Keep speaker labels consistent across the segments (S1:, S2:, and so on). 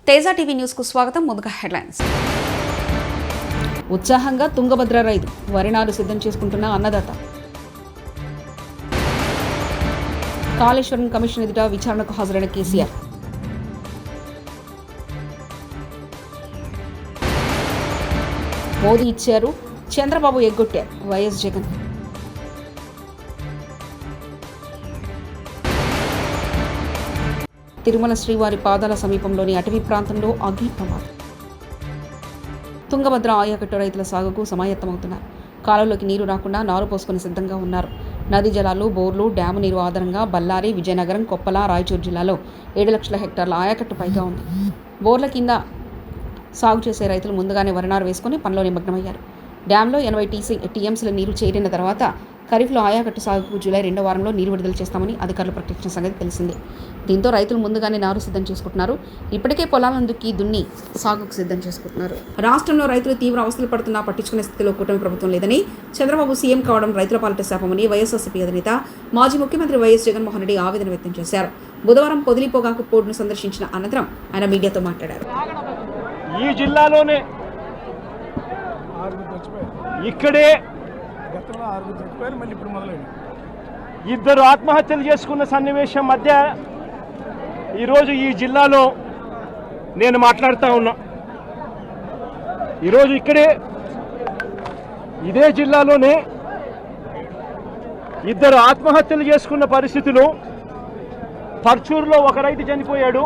S1: Teja TV news కు స్వాగతం. ముందుగా హెడ్లైన్స్. ఉత్సాహంగా తుంగభద్ర రైతు వరి నారు సిద్ధం చేసుకుంటున్న అన్నదాత. కాళేశ్వరం కమిషన్ ఎదుట విచారణకు హాజరైన కేసీఆర్. మోదీ ఇచ్చారు, చంద్రబాబు ఎగ్గొట్టారు వైఎస్ జగన్. తిరుమల శ్రీవారి పాదాల సమీపంలోని అటవీ ప్రాంతంలో అగ్ని ప్రమాదం. తుంగభద్ర ఆయకట్టు రైతుల సాగుకు సమాయత్తమవుతున్నారు. కాలువలోకి నీరు రాకుండా నారు పోసుకుని సిద్ధంగా ఉన్నారు. నదీ జలాలు, బోర్లు, డ్యాము నీరు ఆధారంగా బళ్ళారి, విజయనగరం, కొప్పల, రాయచూరు జిల్లాలో 7 లక్షల హెక్టార్ల ఆయకట్టు పైగా ఉంది. బోర్ల కింద సాగు చేసే రైతులు ముందుగానే వరినారు వేసుకుని పనిలో నిమగ్నమయ్యారు. డ్యాంలో 80 టీఎంసీల నీరు చేరిన తర్వాత ఖరీఫ్లో ఆయకట్టు సాగుకు జూలై 2వ వారంలో నీరు విడుదల చేస్తామని అధికారులు ప్రకటించిన సంగతి తెలిసిందే. దీంతో రైతులు ముందుగానే నారు సిద్ధం చేసుకుంటున్నారు. ఇప్పటికే పొలాలను దున్ని సాగుకు సిద్ధం చేసుకుంటున్నారు. రాష్ట్రంలో రైతులు తీవ్ర అవస్థలు పడుతున్నా పట్టించుకునే స్థితిలో కూటమి ప్రభుత్వం లేదని, చంద్రబాబు సీఎం కావడం రైతుల పాలిట శాపమని వైఎస్ఆర్సీపీ అధినేత మాజీ ముఖ్యమంత్రి వైఎస్ జగన్మోహన్ రెడ్డి ఆవేదన వ్యక్తం చేశారు. బుధవారం పొదిలి పొగాకు పోర్టును సందర్శించిన అనంతరం ఆయన మీడియాతో మాట్లాడారు.
S2: ఈ జిల్లాలోనే ఇక్కడే ఇద్దరు ఆత్మహత్యలు చేసుకున్న సన్నివేశం మధ్య ఈరోజు ఈ జిల్లాలో నేను మాట్లాడుతూ ఉన్నా. ఈరోజు ఇక్కడే ఇదే జిల్లాలోనే ఇద్దరు ఆత్మహత్యలు చేసుకున్న పరిస్థితులు. పర్చూరులో ఒక రైతు చనిపోయాడు.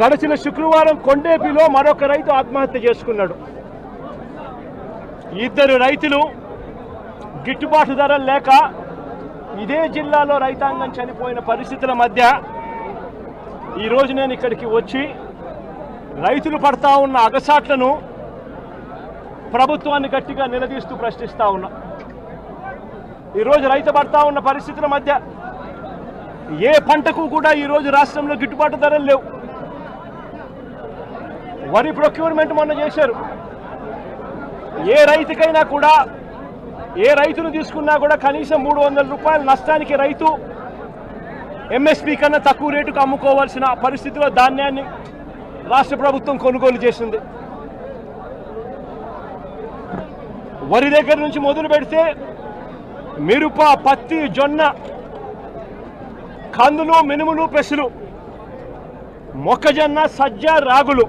S2: గడిచిన శుక్రవారం కొండేపిలో మరొక రైతు ఆత్మహత్య చేసుకున్నాడు. ఇద్దరు రైతులు గిట్టుబాటు ధరలు లేక ఇదే జిల్లాలో రైతాంగం చనిపోయిన పరిస్థితుల మధ్య ఈరోజు నేను ఇక్కడికి వచ్చి రైతులు పడతా ఉన్న అగసాట్లను ప్రభుత్వాన్ని గట్టిగా నిలదీస్తూ ప్రశ్నిస్తూ ఉన్నా. ఈరోజు రైతు పడతా ఉన్న పరిస్థితుల మధ్య ఏ పంటకు కూడా ఈరోజు రాష్ట్రంలో గిట్టుబాటు ధరలు లేవు. వరి ప్రొక్యూర్మెంట్ మొన్న చేశారు. ఏ రైతుకైనా కూడా, ఏ రైతును తీసుకున్నా కూడా కనీసం 300 రూపాయల నష్టానికి రైతు ఎంఎస్పీ కన్నా తక్కువ రేటుకు అమ్ముకోవాల్సిన పరిస్థితిలో ధాన్యాన్ని రాష్ట్ర ప్రభుత్వం కొనుగోలు చేసింది. వరి దగ్గర నుంచి మొదలు పెడితే మిరప, పత్తి, జొన్న, కందులు, మినుములు, పెసలు, మొక్కజొన్న, సజ్జ, రాగులు,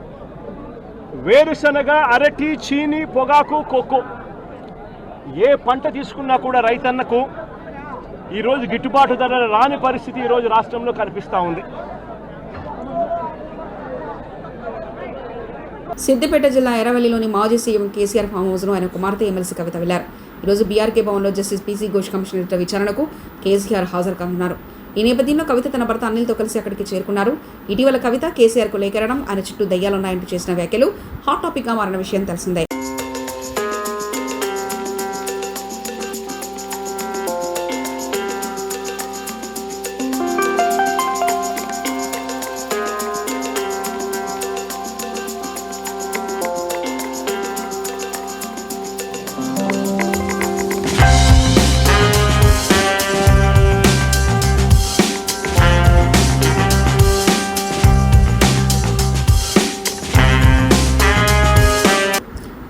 S2: వేరుశనగ, అరటి, చీని, పొగాకు, కోకో, ఏ పంట తీసుకున్నా కూడా రైతన్నకు ఈరోజు గిట్టుబాటు ధర రాని పరిస్థితి ఈరోజు రాష్ట్రంలో కనిపిస్తూ ఉంది.
S1: సిద్దిపేట జిల్లా ఎర్రవల్లిలోని మాజీ సీఎం కేసీఆర్ ఫామ్ హౌస్ను ఆయన కుమార్తె ఎమ్మెల్సీ కవిత వెళ్లారు. ఈరోజు బీఆర్కే భవన్లో జస్టిస్ పీసీ ఘోష్ కమిషన్ ఎదుట విచారణకు కేసీఆర్ హాజరు కానున్నారు. ఈ నేపథ్యంలో కవిత తన భర్త అనిల్తో కలిసి అక్కడికి చేరుకున్నారు. ఇటీవల కవిత కేసీఆర్కు లేఖరడం, ఆయన చుట్టూ దయ్యాలున్నాయంటూ చేసిన వ్యాఖ్యలు హాట్ టాపిక్గా మారిన విషయం తెలిసిందే.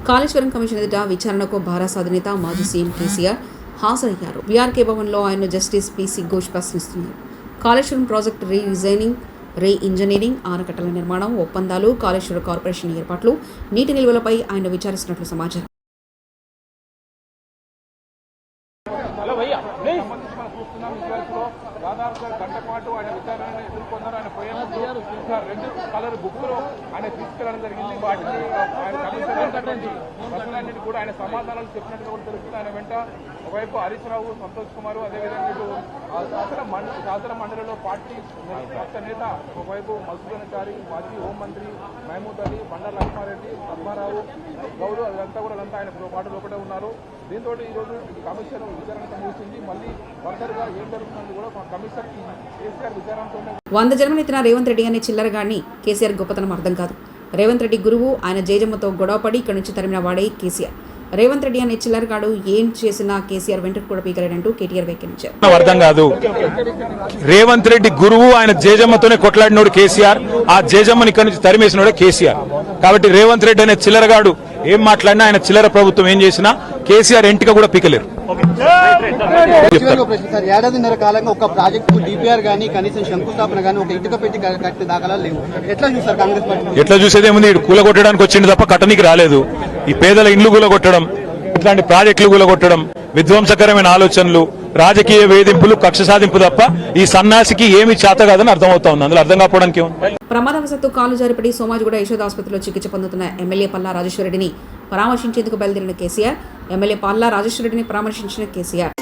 S1: కాళేశ్వరం కమిషన్ ఎదుట విచారణకు భారత అధినేత మాజీ సీఎం కేసీఆర్ హాజరయ్యారు. బీఆర్కే భవన్లో ఆయన జస్టిస్ పీసీ ఘోష్ ప్రశ్నిస్తున్నారు. కాళేశ్వరం ప్రాజెక్టు రీ-ఇంజనీరింగ్, ఆనకట్టల నిర్మాణం, ఒప్పందాలు, కాళేశ్వర కార్పొరేషన్ ఏర్పాట్లు, నీటి నిల్వలపై ఆయన విచారిస్తున్నట్లు సమాచారం.
S3: దాదాపుగా గంట పాటు ఆయన విచారణను ఎదుర్కొన్నారు. ఆయన పోయే ముందు 2 కలర్ బుక్లు ఆయన తీసుకెళ్లడం జరిగింది. వాటిని ఆయన కమిషన్ కూడా ఆయన సమాధానాలు చెప్పినట్టుగా కూడా తెలుస్తుంది. ఆయన వెంట ఒకవైపు హరీష్ రావు, సంతోష్ కుమార్, అదేవిధంగా ఇటు శాసన మండలిలో పార్టీ పక్ష నేత ఒకవైపు మధుసూదనాచారి, మాజీ హోంమంత్రి మహమూద్ అలీ, బండారు లక్ష్మారెడ్డి, పద్మారావు, గౌడు, అదంతా కూడా ఆయన పాటు లోపడే ఉన్నారు. దీంతో ఈరోజు కమిషన్ విచారణతో ముగిసింది. మళ్ళీ ఫర్దర్గా ఏం జరుగుతుంది కూడా కమిషన్ కేసీఆర్ విచారణతో
S1: 100 జన్మనెత్తిన రేవంత్ రెడ్డి అనే చిల్లరగాడిని కేసీఆర్ గొప్పతనం అర్థం కాదు. రేవంత్ రెడ్డి గురువు, ఆయన జేజమ్మతో గొడవపడి ఇక్కడి నుంచి తరిమిన వాడే కేసీఆర్. రేవంత్ రెడ్డి అనే చిల్లరగాడు ఏం చేసినా కేసీఆర్ వెంటకు కూడా పీకలేడంటూ కేటీఆర్ వ్యాఖ్యానించారు.
S4: అర్థం కాదు. రేవంత్ రెడ్డి గురువు, ఆయన జేజమ్మతోనే కొట్లాడినోడు కేసీఆర్, ఆ జేజమ్మని ఇక్కడి నుంచి తరిమేసినోడే కేసీఆర్. కాబట్టి రేవంత్ రెడ్డి అనే చిల్లరగాడు ఏం మాట్లాడినా, ఆయన చిల్లర ప్రభుత్వం ఏం చేసినా కేసీఆర్ ఎంటిక కూడా పీకలేరు.
S5: ఏడాదిన్నర కాలంగా ఒక ప్రాజెక్టు డిపిఆర్ గానీ కనీసం శంకుస్థాపన గానీ ఒక ఇటుక పెట్టి కట్టే దాఖలాలు లేవు. ఎట్లా చూస్తారు కాంగ్రెస్ పార్టీ? ఎట్లా
S4: చూసేదేముంది, కూలగొట్టడానికి వచ్చింది తప్ప కట్టనికి రాలేదు. ఈ పేదల ఇండ్లు కూలగొట్టడం, ఇట్లాంటి ప్రాజెక్టులు కూలగొట్టడం, విధ్వంసకరమైన ఆలోచనలు, రాజకీయ వేధింపులు, కక్ష సాధింపు తప్ప ఈ సన్నాసికి ఏమి చేత కాదని అర్థమవుతా ఉంది. అందులో అర్థం కాకపోవడానికి
S1: ప్రమాదవశత్తు కాలు జారిపడి సోమాజిగూడ యశోద ఆసుపత్రిలో చికిత్స పొందుతున్న ఎమ్మెల్యే పల్లా రాజేశ్వరరెడ్డిని పరామర్శించేందుకు బయలుదేరిన కేసీఆర్. ఎమ్మెల్యే పల్లా రాజేశ్వరరెడ్డిని పరామర్శించిన కేసీఆర్.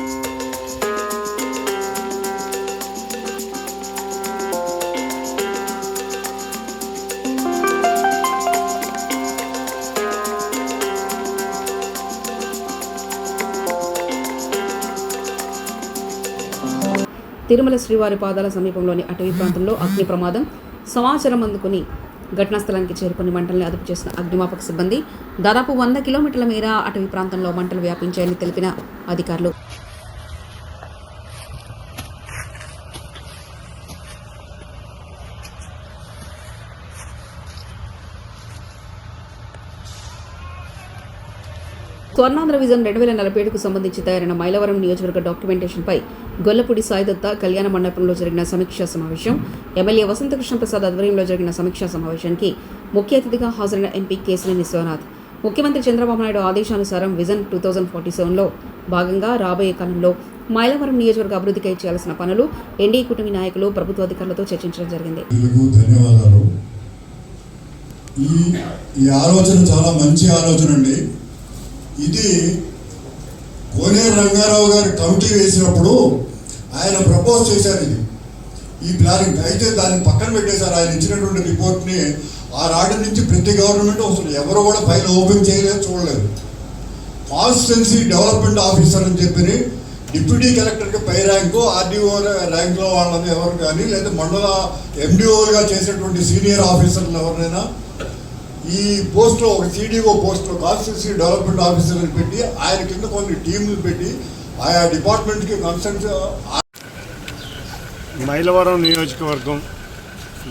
S1: తిరుమల శ్రీవారి పాదాల సమీపంలోని అటవీ ప్రాంతంలో అగ్ని ప్రమాదం సమాచారం అందుకుని ఘటనా స్థలానికి చేరుకుని మంటల్ని అదుపు చేసిన అగ్నిమాపక సిబ్బంది. దాదాపు 100 కిలోమీటర్ల మేర అటవీ ప్రాంతంలో మంటలు వ్యాపించాయని తెలిపిన అధికారులు. స్వర్ణాంధ్ర విజన్ 2047కు సంబంధించి తయారైన మైలవరం నియోజకవర్గ డాక్యుమెంటేషన్పై గొల్లపూడి సాయిదత్త కళ్యాణ మండపంలో జరిగిన సమీక్షా సమావేశం. ఎమ్మెల్యే వసంతకృష్ణ ప్రసాద్ ఆధ్వర్యంలో జరిగిన సమీక్షా సమావేశానికి ముఖ్య అతిథిగా హాజరైన ఎంపీ కేశినేని విశ్వనాథ్. ముఖ్యమంత్రి చంద్రబాబు నాయుడు ఆదేశానుసారం విజన్ 2047లో భాగంగా రాబోయే కాలంలో మైలవరం నియోజకవర్గ అభివృద్ధికై చేయాల్సిన పనులు ఎన్డీఏ కూటమి నాయకులు, ప్రభుత్వ అధికారులతో చర్చించడం జరిగింది.
S6: ఈ ఆలోచన చాలా మంచి ఆలోచన అండి. ఇది కోనేరు రంగారావు గారి కమిటీ వేసినప్పుడు ఆయన ప్రపోజ్ చేశారు ఈ ప్లానింగ్. అయితే దాన్ని పక్కన పెట్టేశారు. ఆయన ఇచ్చినటువంటి రిపోర్ట్ని ఆ నాటి నుంచి ప్రతి గవర్నమెంట్ అసలు ఎవరు కూడా ఫైల్ ఓపెన్ చేయలేదు, చూడలేదు. కాన్స్టిట్యున్సీ డెవలప్మెంట్ ఆఫీసర్ అని చెప్పి డిప్యూటీ కలెక్టర్కి పై ర్యాంకు, ఆర్డీఓ ర్యాంకులో వాళ్ళని ఎవరు కానీ, లేదా మండల ఎండిఓలుగా చేసేటువంటి సీనియర్ ఆఫీసర్లు ఎవరినైనా ఈ పోస్ట్లో ఒక సిడిఓ పోస్ట్లో కాన్స్టిట్యున్సీ డెవలప్మెంట్ ఆఫీసర్ అని పెట్టి ఆయన కింద కొన్ని టీంలు పెట్టి ఆయా డిపార్ట్మెంట్కి కన్సల్ట్.
S7: మైలవరం నియోజకవర్గం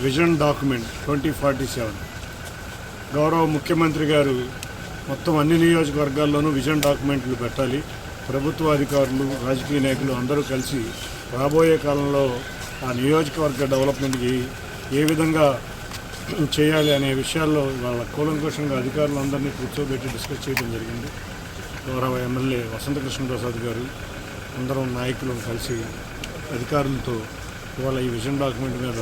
S7: విజన్ డాక్యుమెంట్ 2047 గౌరవ ముఖ్యమంత్రి గారు మొత్తం అన్ని నియోజకవర్గాల్లోనూ విజన్ డాక్యుమెంట్లు పెట్టాలి. ప్రభుత్వ అధికారులు, రాజకీయ నాయకులు అందరూ కలిసి రాబోయే కాలంలో ఆ నియోజకవర్గ డెవలప్మెంట్కి ఏ విధంగా చేయాలి అనే విషయాల్లో వాళ్ళ కూలంకషంగా అధికారులందరినీ కూర్చోబెట్టి డిస్కస్ చేయడం జరిగింది. గౌరవ ఎమ్మెల్యే వసంతకృష్ణ ప్రసాద్ గారు అందరం నాయకులు కలిసి అధికారులతో ఇవాళ ఈ విజన్ డాక్యుమెంట్ మీద,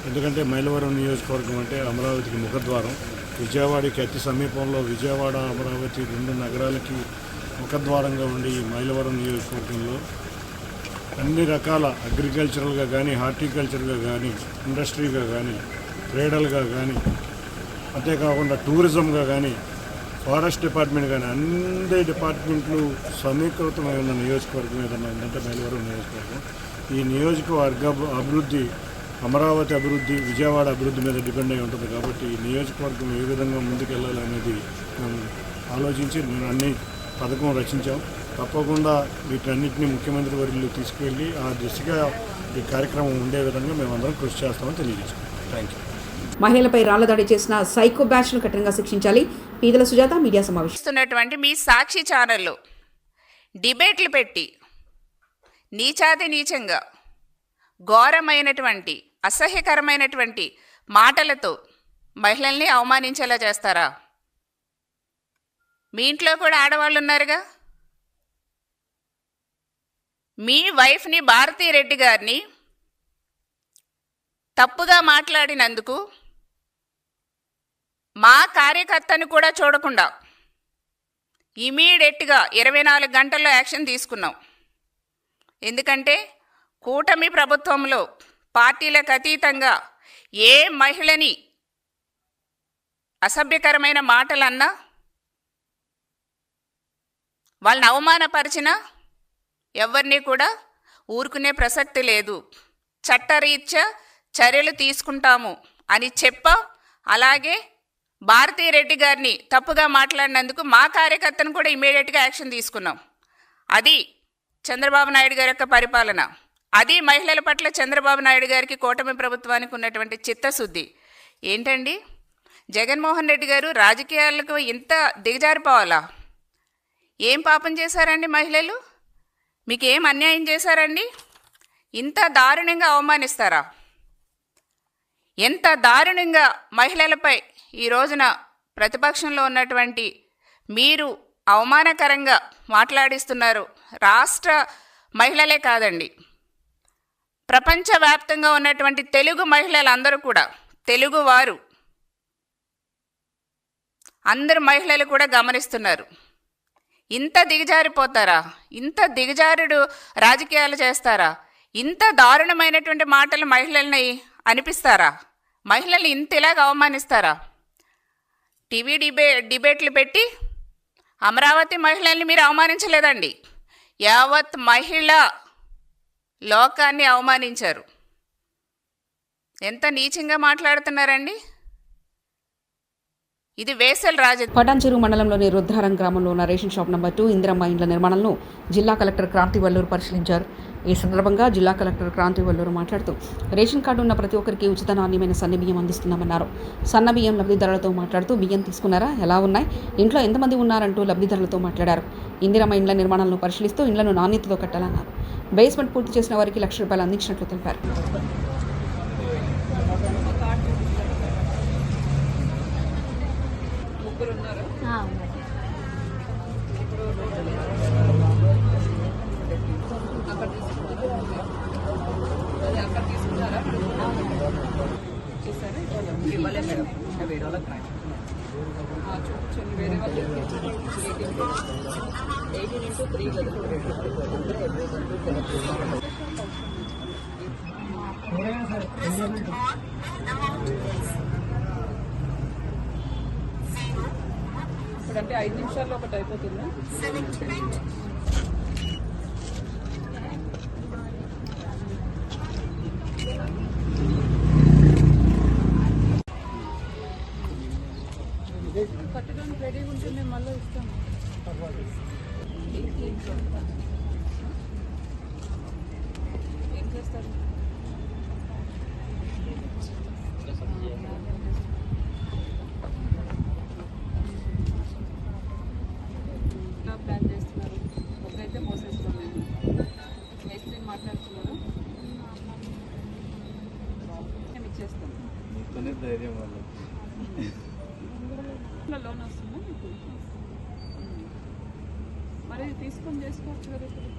S7: ఎందుకంటే మైలవరం నియోజకవర్గం అంటే అమరావతికి ముఖద్వారం, విజయవాడకి అతి సమీపంలో విజయవాడ, అమరావతి 2 నగరాలకి ముఖద్వారంగా ఉండి ఈ మైలవరం నియోజకవర్గంలో అన్ని రకాల అగ్రికల్చరల్గా కానీ, హార్టికల్చర్గా కానీ, ఇండస్ట్రీగా కానీ, క్రీడలుగా కానీ, అంతేకాకుండా టూరిజంగా కానీ, ఫారెస్ట్ డిపార్ట్మెంట్ కానీ అన్ని డిపార్ట్మెంట్లు సమీకృతమై ఉన్న నియోజకవర్గం ఏదన్నా ఉందంటే మైలవరం నియోజకవర్గం. ఈ నియోజకవర్గ అభివృద్ధి అమరావతి అభివృద్ధి, విజయవాడ అభివృద్ధి మీద డిపెండ్ అయి ఉంటుంది. కాబట్టి ఈ నియోజకవర్గం ఏ విధంగా ముందుకెళ్ళాలి అనేది మేము ఆలోచించి అన్ని పథకం రచించాం. తప్పకుండా వీటన్నిటిని ముఖ్యమంత్రి వర్యులు తీసుకువెళ్ళి ఆ దిశగా ఈ కార్యక్రమం ఉండే విధంగా మేమందరం కృషి చేస్తామని తెలియజేసుకుంటాం. Thank you.
S1: మహిళలపై రాళ్ల దాడి చేసిన సైకో బ్యాచ్ను కఠినంగా శిక్షించాలి. పీదల సుజాత మీడియా సమావేశం.
S8: మీ సాక్షి ఛానల్లో డిబేట్లు పెట్టి నీచాతి నీచంగా ఘోరమైనటువంటి అసహ్యకరమైనటువంటి మాటలతో మహిళల్ని అవమానించేలా చేస్తారా? మీ ఇంట్లో కూడా ఆడవాళ్ళు ఉన్నారుగా. మీ వైఫ్ని భారతీరెడ్డి గారిని తప్పుగా మాట్లాడినందుకు మా కార్యకర్తను కూడా చూడకుండా ఇమీడియట్గా 24 గంటల్లో యాక్షన్ తీసుకున్నాం. ఎందుకంటే కూటమి ప్రభుత్వంలో పార్టీలకు అతీతంగా ఏ మహిళని అసభ్యకరమైన మాటలన్నా, వాళ్ళని అవమానపరిచినా ఎవరిని కూడా ఊరుకునే ప్రసక్తి లేదు. చట్టరీత్యా చర్యలు తీసుకుంటాము అని చెప్పాం. అలాగే భారతీరెడ్డి గారిని తప్పుగా మాట్లాడినందుకు మా కార్యకర్తను కూడా ఇమీడియట్గా యాక్షన్ తీసుకున్నాం. అది చంద్రబాబు నాయుడు గారి యొక్క పరిపాలన. అది మహిళల పట్ల చంద్రబాబు నాయుడు గారికి, కూటమి ప్రభుత్వానికి ఉన్నటువంటి చిత్తశుద్ధి. ఏంటండి జగన్మోహన్ రెడ్డి గారు రాజకీయాలకు ఇంత దిగజారిపోవాలా? ఏం పాపం చేశారండి మహిళలు? మీకు ఏం అన్యాయం చేశారండి? ఇంత దారుణంగా అవమానిస్తారా? ఎంత దారుణంగా మహిళలపై ఈ రోజున ప్రతిపక్షంలో ఉన్నటువంటి మీరు అవమానకరంగా మాట్లాడిస్తున్నారు. రాష్ట్ర మహిళలే కాదండి, ప్రపంచవ్యాప్తంగా ఉన్నటువంటి తెలుగు మహిళలందరూ కూడా, తెలుగువారు అందరు మహిళలు కూడా గమనిస్తున్నారు. ఇంత దిగజారిపోతారా? ఇంత దిగజారుడు రాజకీయాలు చేస్తారా? ఇంత దారుణమైనటువంటి మాటలు మహిళల్ని అనిపిస్తారా? మహిళల్ని ఇంత ఇలాగ అవమానిస్తారా? టీవీ డిబేట్లు పెట్టి అమరావతి మహిళల్ని మీరు అవమానించలేదండి, యావత్ మహిళ లోకాన్ని అవమానించారు. ఎంత నీచంగా మాట్లాడుతున్నారండి? ఇది వేసల్ రాజధాని.
S1: పటాన్చెరు మండలంలోని రుద్రారం గ్రామంలో ఉన్న రేషన్ షాప్ నంబర్ 2 ఇందిరమ్మ ఇండ్ల నిర్మాణాలను జిల్లా కలెక్టర్ క్రాంతి వల్లూరు పరిశీలించారు. ఈ సందర్భంగా జిల్లా కలెక్టర్ క్రాంతి వల్లూరు మాట్లాడుతూ రేషన్ కార్డు ఉన్న ప్రతి ఒక్కరికి ఉచిత నాణ్యమైన సన్న బియ్యం అందిస్తున్నామన్నారు. సన్న బియ్యం లబ్ధిదారులతో మాట్లాడుతూ బియ్యం తీసుకున్నారా, ఎలా ఉన్నాయి, ఇంట్లో ఎంతమంది ఉన్నారంటూ లబ్ధిదారులతో మాట్లాడారు. ఇందిరమ్మ ఇండ్ల నిర్మాణాలను పరిశీలిస్తూ ఇండ్లను నాణ్యతతో కట్టాలన్నారు. బేస్మెంట్ పూర్తి చేసిన వారికి ₹1,00,000 అందించినట్లు తెలిపారు.
S9: ఇప్పుడంటే 5 నిమిషాల్లో ఒకటి అయిపోతుందా? కట్టడానికి రెడీగా ఉంటుంది, మేము మళ్ళీ ఇస్తాము. ఏం చేస్తారు? ప్లాన్ చేస్తున్నారు. ఒకైతే మోసేస్తాం, మేస్త్రి మాట్లాడుతున్నారు, మేము ఇచ్చేస్తాం. లోన్ వస్తుందా మీకు? మరి తీసుకొని చేసుకోవచ్చు కదా. ఇప్పుడు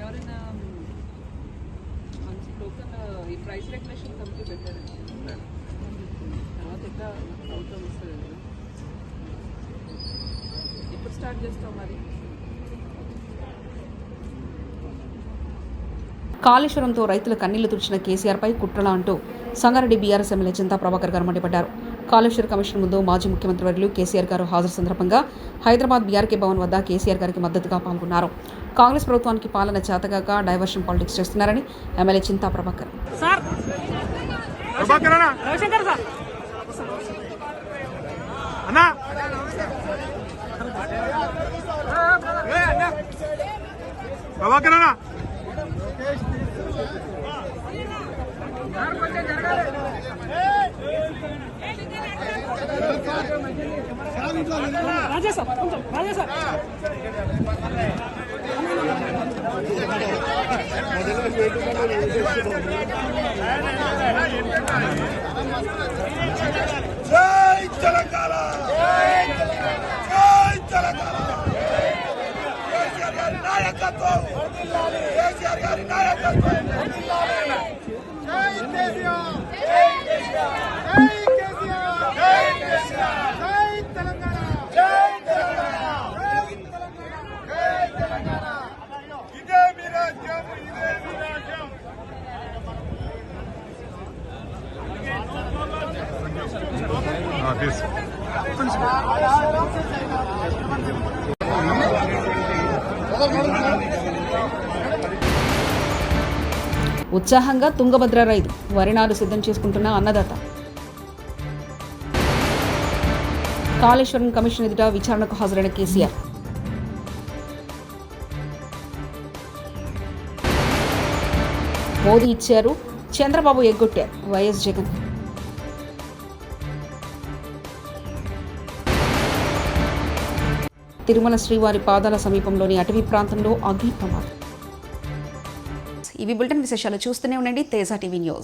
S9: ఎవరైనా మంచి టోకన్ ఈ ప్రైస్ రెగ్యులేషన్ కంప్లీట్ పెట్టారండి, తర్వాత ఎట్లా అవుతాం వస్తుంది కదా. ఇప్పుడు స్టార్ట్ చేస్తాం. మరి
S1: కాళేశ్వరంతో రైతుల కన్నీళ్లు తుడిచిన కేసీఆర్పై కుట్రలా అంటూ సంగారెడ్డి బీఆర్ఎస్ ఎమ్మెల్యే చింతా ప్రభాకర్ గారు మండిపడ్డారు. కాళేశ్వర కమిషన్ ముందు మాజీ ముఖ్యమంత్రి వర్యులు కేసీఆర్ గారు హాజరు సందర్భంగా హైదరాబాద్ బీఆర్కే భవన్ వద్ద కేసీఆర్ గారికి మద్దతుగా పాల్గొన్నారు. కాంగ్రెస్ ప్రభుత్వానికి పాలన చేతగాక డైవర్షన్ పాలిటిక్స్ చేస్తున్నారని ఎమ్మెల్యే చింతా ప్రభాకర్ ఉత్సాహంగా తుంగభద్ర రైతు వరి నారు సిద్ధం చేసుకుంటున్న అన్నదాత. కాళేశ్వరం కమిషన్ ఎదుట విచారణకు హాజరైన కేసీఆర్. మోదీ ఇచ్చారు, చంద్రబాబు ఎగ్గొట్టారు వైఎస్ జగన్. తిరుమల శ్రీవారి పాదాల సమీపంలోని అటవీ ప్రాంతంలో అగ్ని ప్రమాదం. ఇవి బులెటిన్ విశేషాలు. చూస్తూనే ఉండండి తేజ టీవీ న్యూస్.